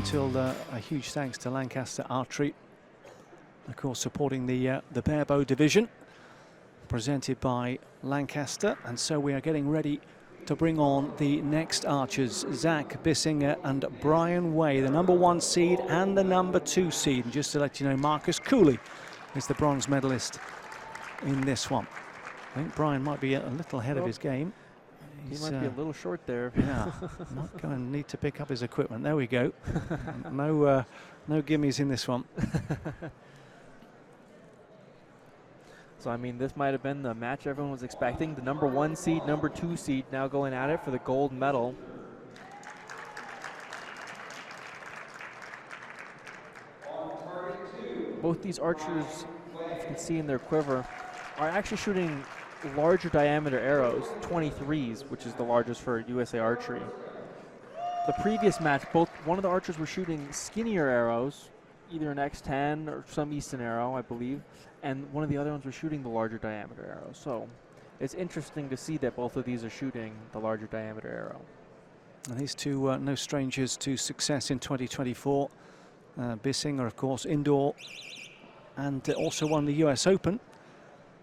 until a huge thanks to Lancaster Archery, of course, supporting the Barebow division, presented by Lancaster. And so we are getting ready to bring on the next archers, Zack Bisinger and Brian Way, the #1 seed and the #2 seed. And just to let you know, Marcus Cooley is the bronze medalist in this one. I think Brian might be a little ahead of his game. He might be a little short there. Yeah, might go and need to pick up his equipment. There we go. No gimmies in this one. So, I mean, this might have been the match everyone was expecting. The #1 seed, #2 seed now going at it for the gold medal. Both these archers, if you can see in their quiver, are actually shooting larger diameter arrows, 23s, which is the largest for USA Archery. The previous match, one of the archers were shooting skinnier arrows, either an X10 or some Easton arrow, I believe, and one of the other ones were shooting the larger diameter arrow. So it's interesting to see that both of these are shooting the larger diameter arrow. And these two no strangers to success in 2024. Bisinger, of course, indoor, and also won the US Open.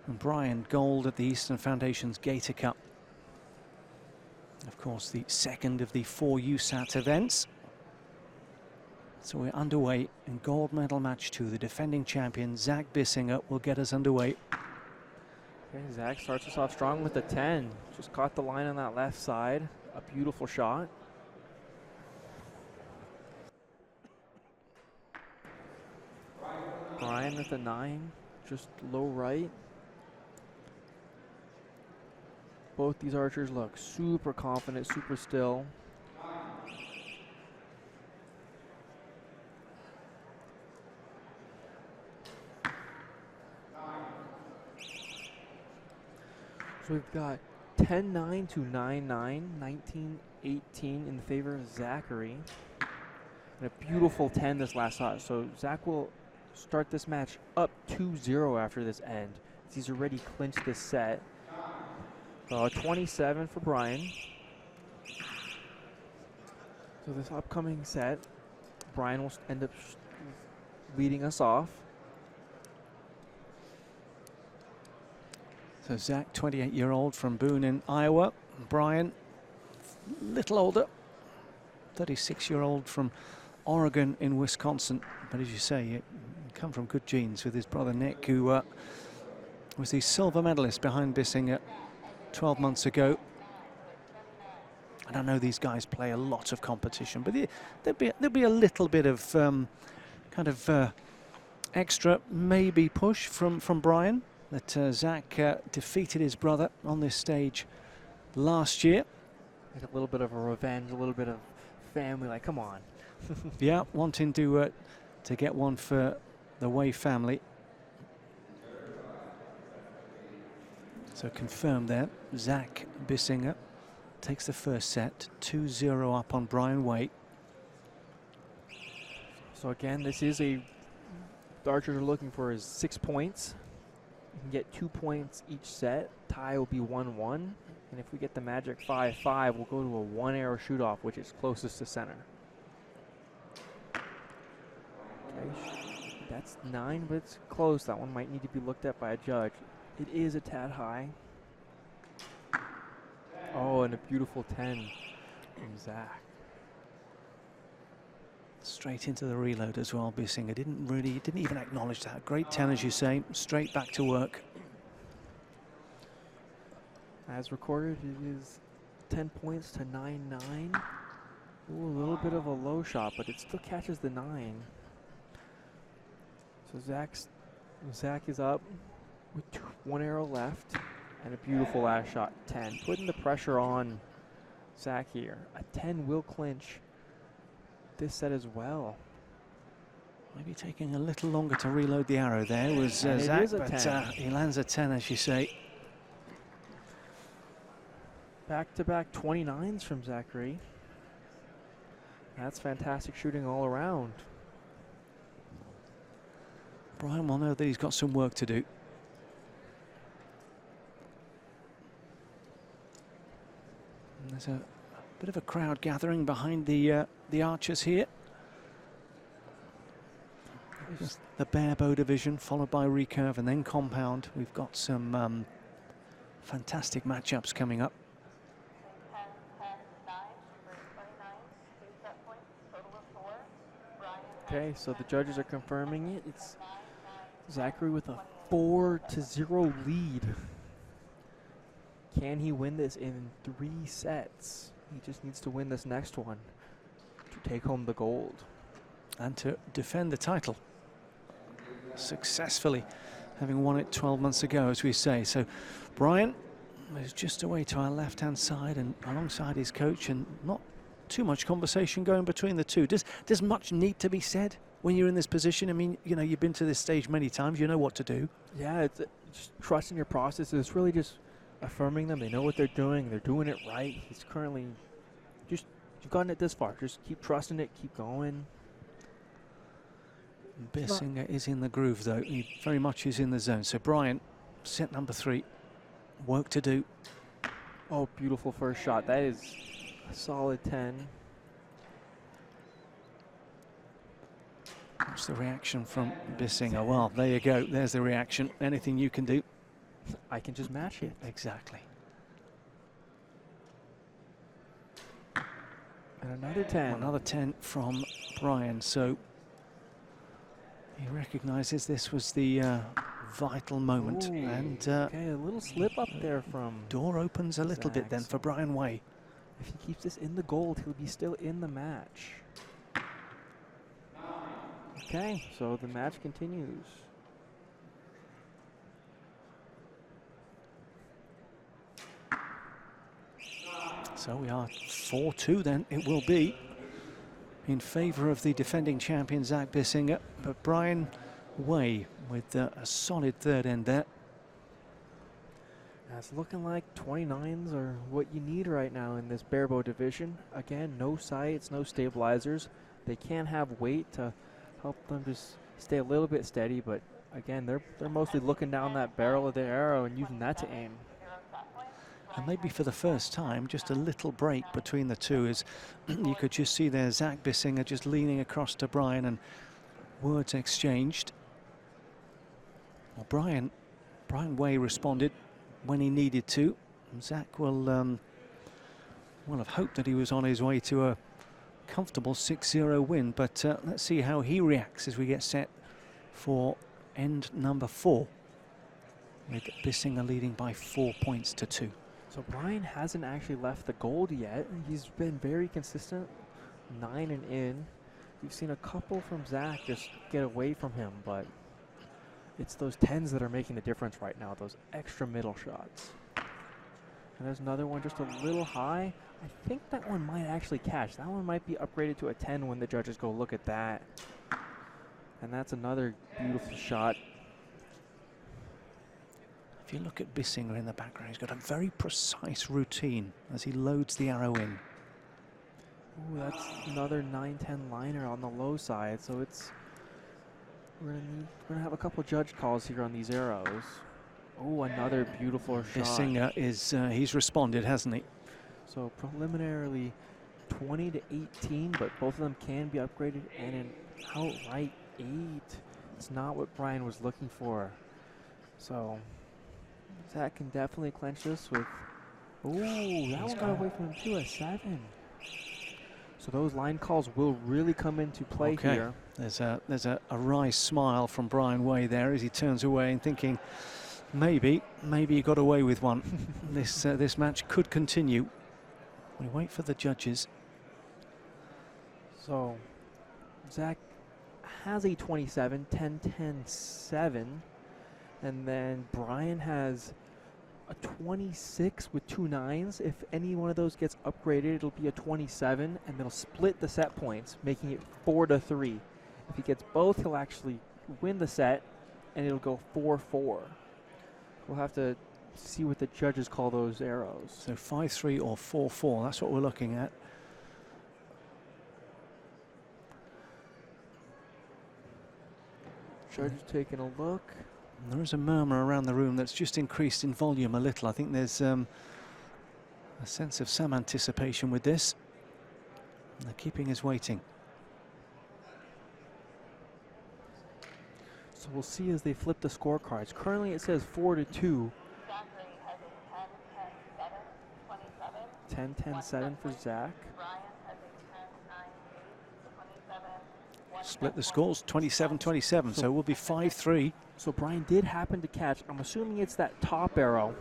And Brian, gold at the Eastern Foundation's Gator Cup. Of course, the second of the 4 USAT events. So we're underway in gold medal match 2. The defending champion, Zack Bisinger, will get us underway. Okay, Zack starts us off strong with a 10. Just caught the line on that left side. A beautiful shot. Brian with a 9, just low right. Both these archers look super confident, super still. So we've got 10-9 to 9-9, 19-18 in favor of Zackary. And a beautiful 10 this last shot. So Zack will start this match up 2-0 after this end. He's already clinched this set. 27 for Brian. So this upcoming set, Brian will end up leading us off. So Zack, 28-year-old from Boone in Iowa. Brian, little older, 36-year-old from Oregon in Wisconsin. But as you say, you come from good genes with his brother Nick, who was the silver medalist behind Bisinger 12 months ago. And I know these guys play a lot of competition, but there'll be a little bit of kind of extra maybe push from Brian, that Zack defeated his brother on this stage last year. Like a little bit of a revenge, a little bit of family, like, come on. Yeah, wanting to get one for the Way family. So confirmed there, Zack Bisinger takes the first set, 2-0 up on Brian Way. So again, this is the archers are looking for is 6 points. You can get 2 points each set. Tie will be 1-1. And if we get the magic 5-5, we'll go to a 1 arrow shoot off, which is closest to center. Okay, that's 9, but it's close. That one might need to be looked at by a judge. It is a tad high. Oh, and a beautiful 10 from Zack. Straight into the reload as well. Bisinger didn't even acknowledge that. Great 10, as you say, straight back to work. As recorded, it is 10 points to 9-9. Ooh, a little bit of a low shot, but it still catches the 9. So Zack is up with 1 arrow left and a beautiful last shot, 10. Putting the pressure on Zack here. A 10 will clinch this set as well. Maybe taking a little longer to reload the arrow there was Zack, but he lands a 10, as you say. Back-to-back 29s from Zackary. That's fantastic shooting all around. Brian will know that he's got some work to do. And there's a bit of a crowd gathering behind the archers here. Just the Barebow division, followed by recurve and then compound. We've got some fantastic matchups coming up. Okay, so the judges are confirming it. It's Zackary with a 4-0 lead. Can he win this in 3 sets? He just needs to win this next one to take home the gold. And to defend the title successfully, having won it 12 months ago, as we say. So Brian is just away to our left-hand side and alongside his coach, and not too much conversation going between the two. Does much need to be said when you're in this position? I mean, you know, you've been to this stage many times, you know what to do. Yeah, it's just trusting your process. It's really just affirming them. They know what they're doing it right. He's currently just, you've gotten it this far. Just keep trusting it, keep going. Bisinger is in the groove, though. He very much is in the zone. So Brian, set number 3, work to do. Oh, beautiful first shot. That is a solid 10. What's the reaction from Bisinger? Well, there you go. There's the reaction. Anything you can do, I can just match it. Exactly. And another 10. Another 10 from Brian. So he recognizes this was the vital moment. Ooh, and okay, a little slip up there from door opens a little bit then for Brian Way. If he keeps this in the gold, he'll be still in the match. Okay, so the match continues. So we are 4-2 then, it will be, in favor of the defending champion Zack Bisinger, but Brian Way with a solid third end there. It's looking like 29s are what you need right now in this Barebow division. Again, no sights, no stabilizers. They can have weight to help them just stay a little bit steady, but again, they're mostly looking down that barrel of their arrow and using that to aim. And maybe for the first time, just a little break between the two, as you could just see there Zack Bisinger just leaning across to Brian and words exchanged. Well, Brian Way responded when he needed to. Zack will have hoped that he was on his way to a comfortable 6-0 win, but let's see how he reacts as we get set for end number 4, with Bisinger leading by 4 points to 2. So Brian hasn't actually left the gold yet. He's been very consistent, 9 and in. We've seen a couple from Zack just get away from him, but it's those 10s that are making the difference right now, those extra middle shots. And there's another one just a little high. I think that one might actually catch. That one might be upgraded to a 10 when the judges go look at that. And that's another beautiful shot. If you look at Bisinger in the background, he's got a very precise routine as he loads the arrow in. Ooh, that's another 9-10 liner on the low side, so it's we're gonna have a couple judge calls here on these arrows. Oh, another beautiful shot. Bisinger is he's responded, hasn't he? So preliminarily 20 to 18, but both of them can be upgraded, and an outright 8. It's not what Brian was looking for. So Zack can definitely clench this with, ooh, that one got away from him too, a 7. So those line calls will really come into play here. There's a wry smile from Brian Way there as he turns away and thinking, maybe he got away with one. This match could continue. We wait for the judges. So Zack has a 27, 10, 10, 7. And then Brian has a 26 with 2 9s. If any one of those gets upgraded, it'll be a 27, and they'll split the set points, making it 4-3. If he gets both, he'll actually win the set, and it'll go 4-4. We'll have to see what the judges call those arrows. So 5-3 or 4-4, that's what we're looking at. Judges taking a look. There is a murmur around the room that's just increased in volume a little. I think there's a sense of some anticipation with this. And they're keeping us waiting. So we'll see as they flip the scorecards. Currently it says 4-2. 10-10-7 for Zach. Split the scores, 27-27, so we'll be 5-3. So Brian did happen to catch. I'm assuming it's that top arrow.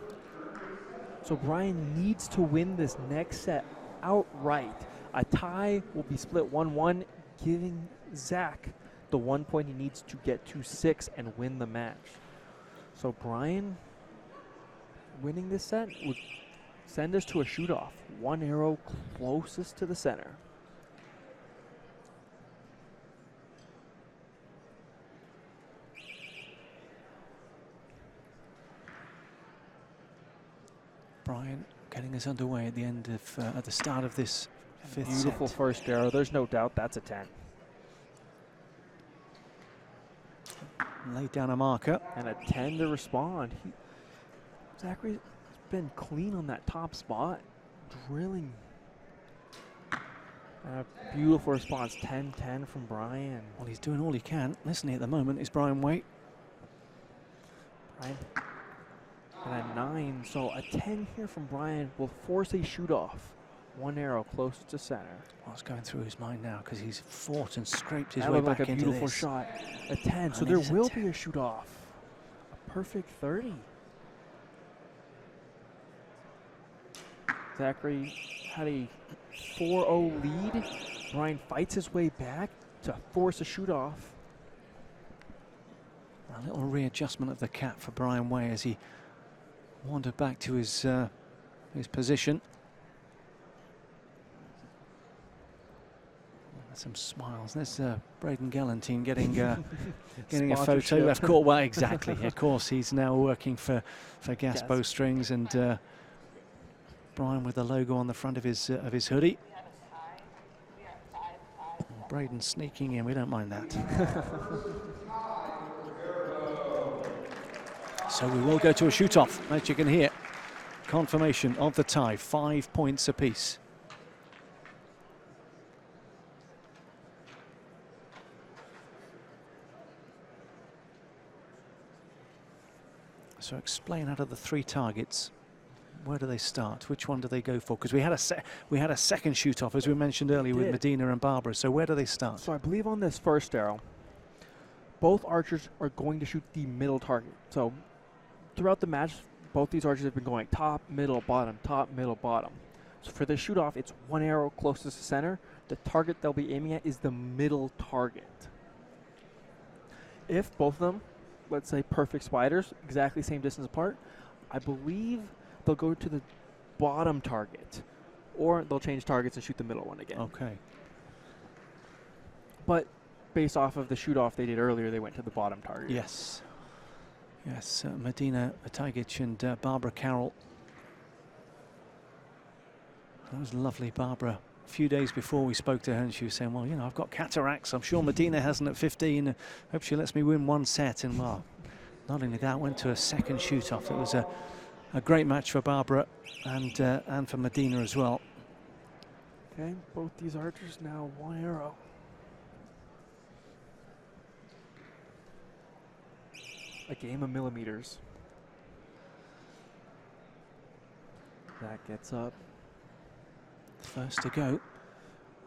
So Brian needs to win this next set outright. A tie will be split 1-1, giving Zach the 1 point he needs to get to 6 and win the match. So Brian winning this set would send us to a shoot-off. One arrow closest to the center. Brian getting us underway at the end of at the start of this fifth Beautiful set. first arrow. There's no doubt that's a 10. Laid down a marker. And a 10 to respond. Zackary's been clean on that top spot. Drilling. A beautiful response. 10-10 from Brian. Well, he's doing all he can. Listening at the moment is Brian Waite. Brian. And a 9. So a 10 here from Brian will force a shoot off. One arrow closer to center. What's going through his mind now? Because he's fought and scraped his That way looked back like a into beautiful this. shot. A 10. So And there it is a will 10. be a shoot off. A perfect 30. Zackary had a 4-0 lead. Brian fights his way back to force a shoot off. A little readjustment of the cap for Brian Way as he wandered back to his position. Some smiles. There's Braden Galantine getting getting a photo Sponsorship. left court. Well, exactly. Of course, he's now working for Gas Bowstrings, and Brian with the logo on the front of his hoodie. Braden sneaking in. We don't mind that. So we will go to a shoot-off, as you can hear. Confirmation of the tie, 5 points apiece. So explain, out of the 3 targets, where do they start? Which one do they go for? Because we had a second shoot-off, as we mentioned earlier, with Medina and Barbara. So where do they start? So I believe on this first arrow, both archers are going to shoot the middle target. So throughout the match, both these archers have been going top, middle, bottom, top, middle, bottom. So for the shoot-off, it's one arrow closest to center. The target they'll be aiming at is the middle target. If both of them, let's say perfect spiders, exactly same distance apart, I believe they'll go to the bottom target, or they'll change targets and shoot the middle one again. Okay. But based off of the shoot-off they did earlier, they went to the bottom target. Yes. Yes, Medina Atagic and Barbara Carroll. That was lovely, Barbara. A few days before we spoke to her, and she was saying, well, you know, I've got cataracts. I'm sure Medina hasn't at 15. Hope she lets me win one set. And, well, not only that, went to a second shoot-off. It was a great match for Barbara and for Medina as well. Okay, both these archers now one arrow. A game of millimeters. That gets up. First to go.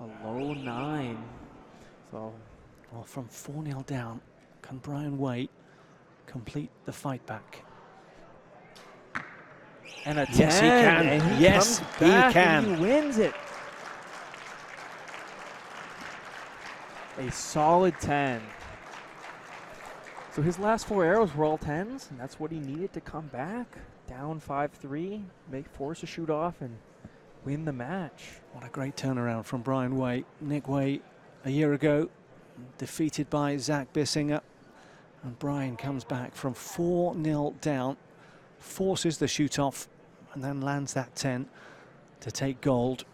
A low 9. So, well, from 4-0 down, can Brian Way complete the fight back? and a 10. Yes, he can. And he Yes, comes he back can. and he wins it. A solid 10. So his last 4 arrows were all 10s, and that's what he needed to come back. Down 5-3, force a shoot off, and win the match. What a great turnaround from Brian Way. Nick Way, a year ago, defeated by Zackary Bisinger. And Brian comes back from 4-0 down, forces the shoot off, and then lands that 10 to take gold.